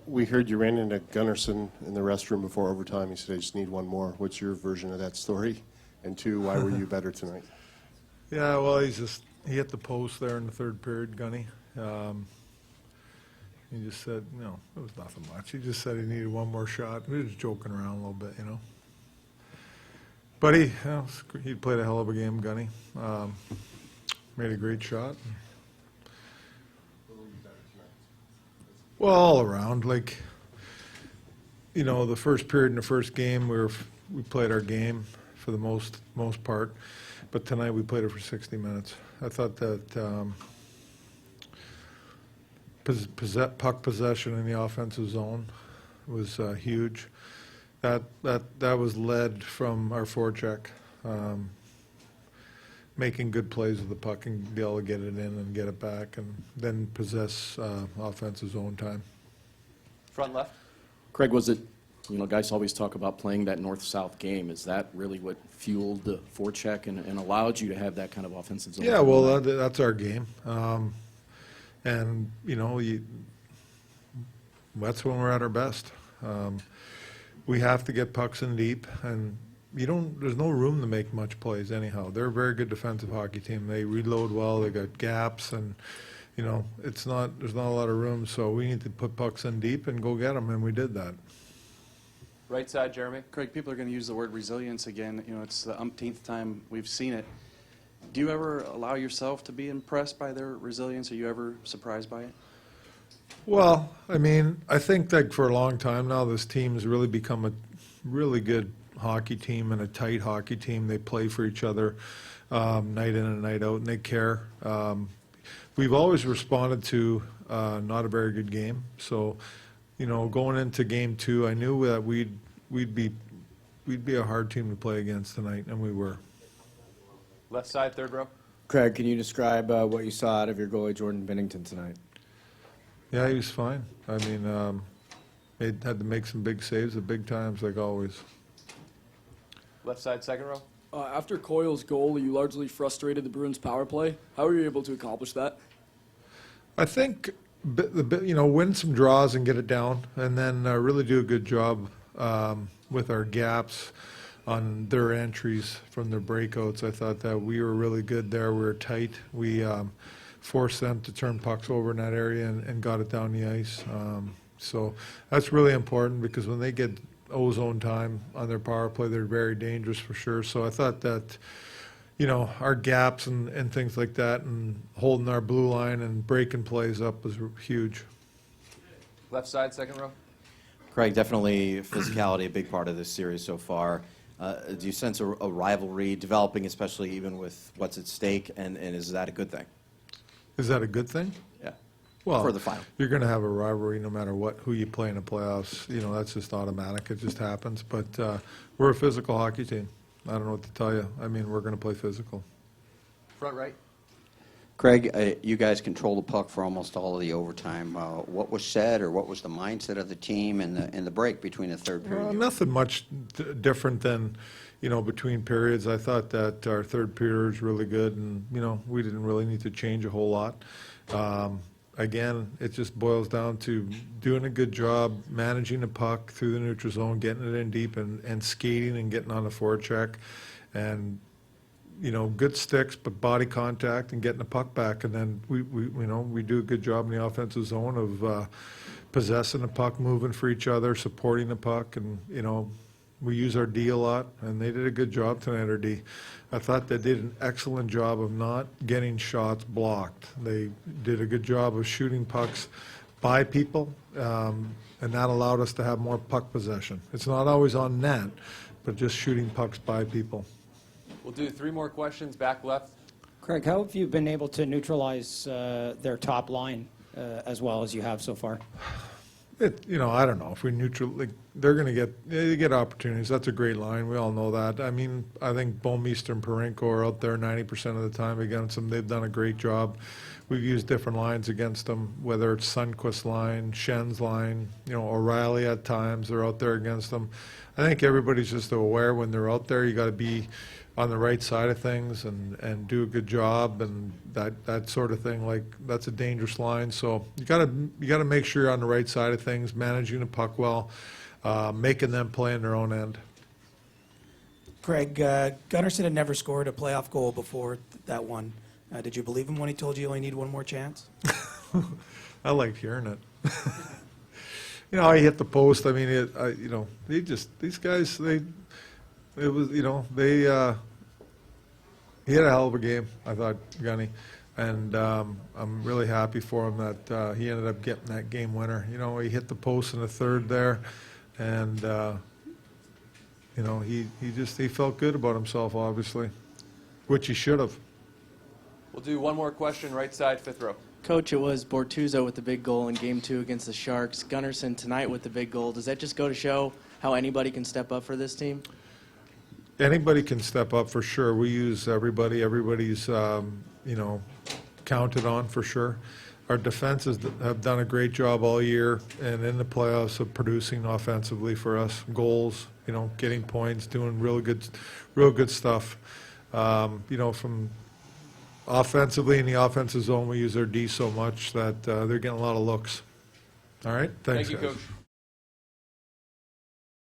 We heard you ran into Gunnarsson in the restroom before overtime. He said, I just need one more. What's your version of that story? And two, why were you better tonight? Yeah, well, he hit the post there in the third period, Gunny. He just said, it was nothing much. He just said he needed one more shot. We were just joking around a little bit. But he played a hell of a game, Gunny. Made a great shot. Well, all around, the first period in the first game, we played our game for the most part, but tonight we played it for 60 minutes. I thought that puck possession in the offensive zone was huge. That was led from our forecheck, making good plays with the puck and be able to get it in and get it back and then possess offensive zone time. Front left. Craig, was it, guys always talk about playing that north-south game. Is that really what fueled the forecheck and allowed you to have that kind of offensive zone? Yeah, well, that's our game. That's when we're at our best. We have to get pucks in deep, and there's no room to make much plays anyhow. They're a very good defensive hockey team. They reload well. They got gaps, and there's not a lot of room. So we need to put pucks in deep and go get them, and we did that. Right side, Jeremy. Craig, people are going to use the word resilience again. It's the umpteenth time we've seen it. Do you ever allow yourself to be impressed by their resilience? Are you ever surprised by it? Well, I think that for a long time now, this team has really become a really good hockey team and a tight hockey team. They play for each other night in and night out, and they care. We've always responded to not a very good game. So, going into game 2, I knew that we'd be a hard team to play against tonight, and we were. Left side, third row. Craig, can you describe what you saw out of your goalie, Jordan Binnington, tonight? Yeah, he was fine. He had to make some big saves at big times, like always. Left side, second row. After Coyle's goal, you largely frustrated the Bruins' power play. How were you able to accomplish that? I think, win some draws and get it down, and then really do a good job with our gaps on their entries from their breakouts. I thought that we were really good there. We were tight. We forced them to turn pucks over in that area and got it down the ice. So that's really important because when they get ozone time on their power play, they're very dangerous for sure. So I thought that, our gaps and things like that and holding our blue line and breaking plays up was huge. Left side, second row. Craig, definitely physicality a big part of this series so far. Do you sense a rivalry developing, especially even with what's at stake, and is that a good thing? Is that a good thing? Yeah. Well, for the final. You're going to have a rivalry no matter who you play in the playoffs. That's just automatic. It just happens. But we're a physical hockey team. I don't know what to tell you. We're going to play physical. Front right. Craig, you guys control the puck for almost all of the overtime. What was said, or what was the mindset of the team in the break between the third period? Well, nothing much different than, between periods. I thought that our third period was really good, and, we didn't really need to change a whole lot. Again, it just boils down to doing a good job managing the puck through the neutral zone, getting it in deep, and skating and getting on the forecheck, and good sticks, but body contact and getting the puck back. And then we do a good job in the offensive zone of possessing the puck, moving for each other, supporting the puck, and we use our D a lot, and they did a good job tonight, our D. I thought they did an excellent job of not getting shots blocked. They did a good job of shooting pucks by people, and that allowed us to have more puck possession. It's not always on net, but just shooting pucks by people. We'll do 3 more questions. Back left. Craig, how have you been able to neutralize their top line as well as you have so far? I don't know if we they're going to get opportunities. That's a great line. We all know that. I think Bomeister and Parenko are out there 90% of the time against them. They've done a great job. We've used different lines against them, whether it's Sundquist's line, Schen's line, O'Reilly at times. They're out there against them. I think everybody's just aware when they're out there. You got to be on the right side of things and do a good job and that sort of thing. Like, that's a dangerous line. So you gotta make sure you're on the right side of things, managing the puck well, making them play in their own end. Craig, Gunnarsson had never scored a playoff goal before that one. Did you believe him when he told you only need one more chance? I liked hearing it. You know, he hit the post. I mean, you know, these guys, he had a hell of a game, I thought, Gunny. And I'm really happy for him that he ended up getting that game winner. You know, he hit the post in the third there, and you know, he felt good about himself, obviously, which he should have. We'll do one more question, right side, fifth row. Coach, it was Bortuzzo with the big goal in Game 2 against the Sharks. Gunnarsson tonight with the big goal. Does that just go to show how anybody can step up for this team? Anybody can step up for sure. We use everybody. Everybody's, you know, counted on for sure. Our defenses have done a great job all year and in the playoffs of producing offensively for us. Goals, you know, getting points, doing real good stuff. You know, from offensively in the offensive zone, we use our D so much that they're getting a lot of looks. All right, thanks, Thank you, guys. Coach.